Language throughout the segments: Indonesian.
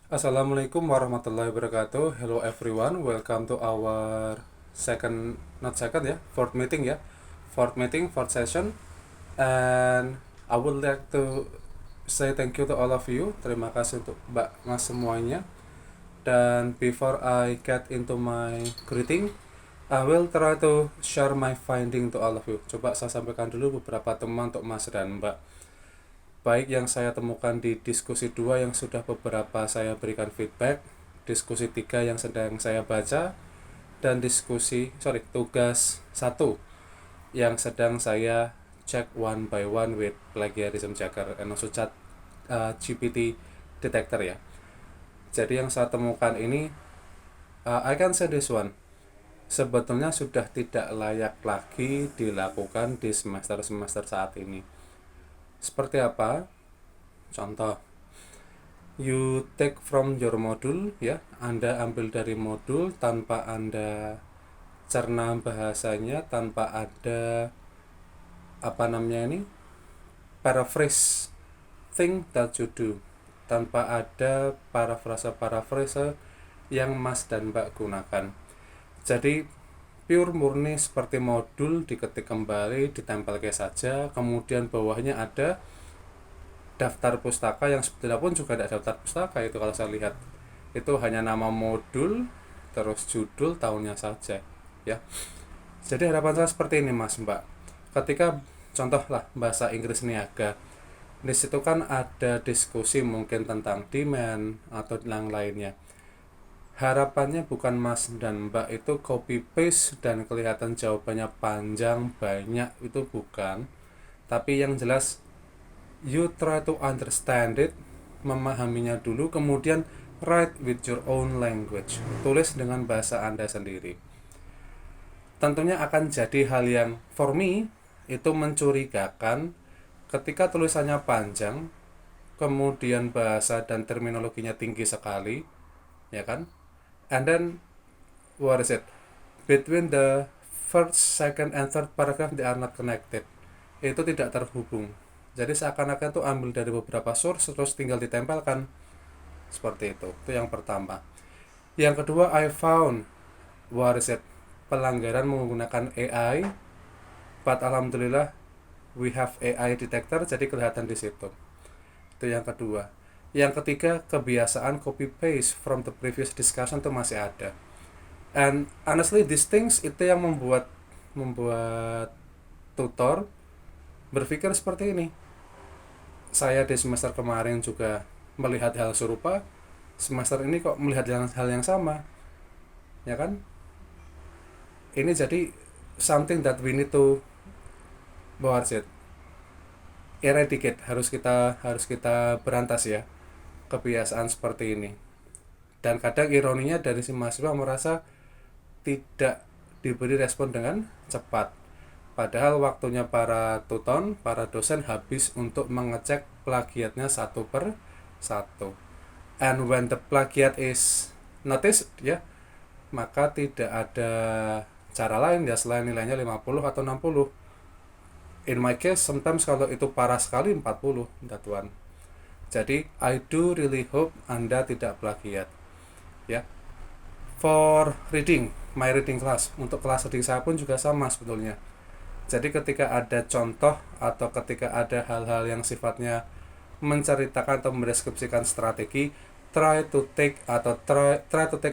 Assalamualaikum warahmatullahi wabarakatuh. Hello everyone, welcome to our fourth meeting ya, fourth session, and I would like to say thank you to all of you. Terima kasih untuk Mbak Mas semuanya. Dan before I get into my greeting, I will try to share my finding to all of you. Coba saya sampaikan dulu beberapa teman untuk Mas dan Mbak. Baik yang saya temukan di diskusi 2 yang sudah beberapa saya berikan feedback, diskusi 3 yang sedang saya baca, dan tugas 1 yang sedang saya check one by one with plagiarism checker and also chat GPT detector ya. Jadi yang saya temukan ini, I can say this one, sebetulnya sudah tidak layak lagi dilakukan di semester-semester saat ini. Seperti apa? Contoh, you take from your module ya, Anda ambil dari modul tanpa Anda cerna bahasanya, tanpa ada paraphrase thing that you do, tanpa ada parafrase yang Mas dan Mbak gunakan. Jadi pure murni seperti modul, diketik kembali, ditempel saja, kemudian bawahnya ada daftar pustaka yang sebetulnya pun juga ada daftar pustaka. Itu kalau saya lihat itu hanya nama modul terus judul tahunnya saja ya. Jadi harapan saya seperti ini Mas Mbak, ketika contoh lah bahasa Inggris niaga, di situ kan ada diskusi mungkin tentang demand atau yang lainnya. Harapannya bukan Mas dan Mbak itu copy paste dan kelihatan jawabannya panjang banyak, itu bukan. Tapi yang jelas you try to understand it, memahaminya dulu, kemudian write with your own language, tulis dengan bahasa Anda sendiri. Tentunya akan jadi hal yang for me itu mencurigakan ketika tulisannya panjang, kemudian bahasa dan terminologinya tinggi sekali, ya kan? And then what is it? Between the first, second, and third paragraph they are not connected. Itu tidak terhubung. Jadi seakan-akan itu ambil dari beberapa source terus tinggal ditempelkan. Seperti itu. Itu yang pertama. Yang kedua, I found what is it? Pelanggaran menggunakan AI. But alhamdulillah we have AI detector, jadi kelihatan di situ. Itu yang kedua. Yang ketiga, kebiasaan copy paste from the previous discussion itu masih ada. And honestly these things itu yang membuat tutor berpikir seperti ini. Saya di semester kemarin juga melihat hal serupa, semester ini kok melihat hal yang sama, ya kan? Ini jadi something that we need to eradicate, harus kita berantas ya kebiasaan seperti ini. Dan kadang ironinya dari si mahasiswa merasa tidak diberi respon dengan cepat, padahal waktunya para tutor, para dosen habis untuk mengecek plagiatnya satu per satu. And when the plagiat is noticed ya, maka tidak ada cara lain ya selain nilainya 50 atau 60. In my case sometimes kalau itu parah sekali 40, that one. Jadi I do really hope Anda tidak plagiat ya. For reading, my reading class, untuk kelas reading saya pun juga sama sebetulnya. Jadi ketika ada contoh atau ketika ada hal-hal yang sifatnya menceritakan atau mendeskripsikan strategi, try to take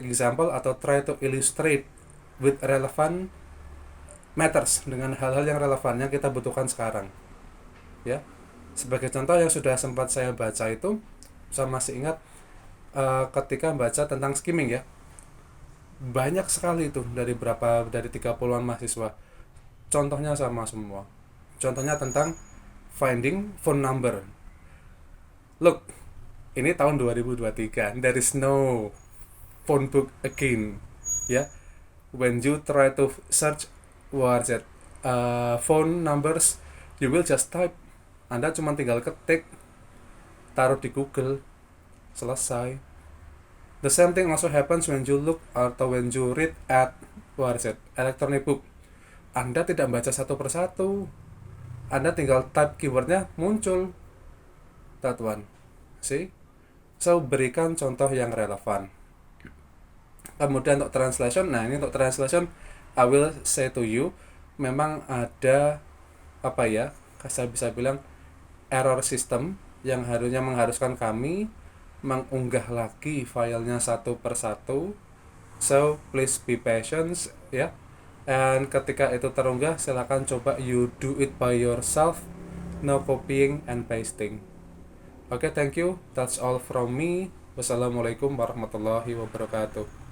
example atau try to illustrate with relevant matters, dengan hal-hal yang relevan yang kita butuhkan sekarang ya. Sebagai contoh yang sudah sempat saya baca itu, saya masih ingat ketika baca tentang skimming ya, banyak sekali itu dari 30-an mahasiswa, contohnya sama semua. Contohnya tentang finding phone number. Look, ini tahun 2023, there is no phone book again ya. When you try to search phone numbers, you will just type. Anda cuma tinggal ketik, taruh di Google, selesai. The same thing also happens when you look atau when you read at electronic book. Anda tidak baca satu persatu, Anda tinggal type keywordnya, muncul that one. See, So berikan contoh yang relevan. Kemudian untuk translation, nah ini untuk translation I will say to you, memang ada apa ya, saya bisa bilang error system yang mengharuskan kami mengunggah lagi filenya satu persatu. So please be patient ya. And ketika itu terunggah, silakan coba you do it by yourself, no copying and pasting. Okay, thank you. That's all from me. Wassalamualaikum warahmatullahi wabarakatuh.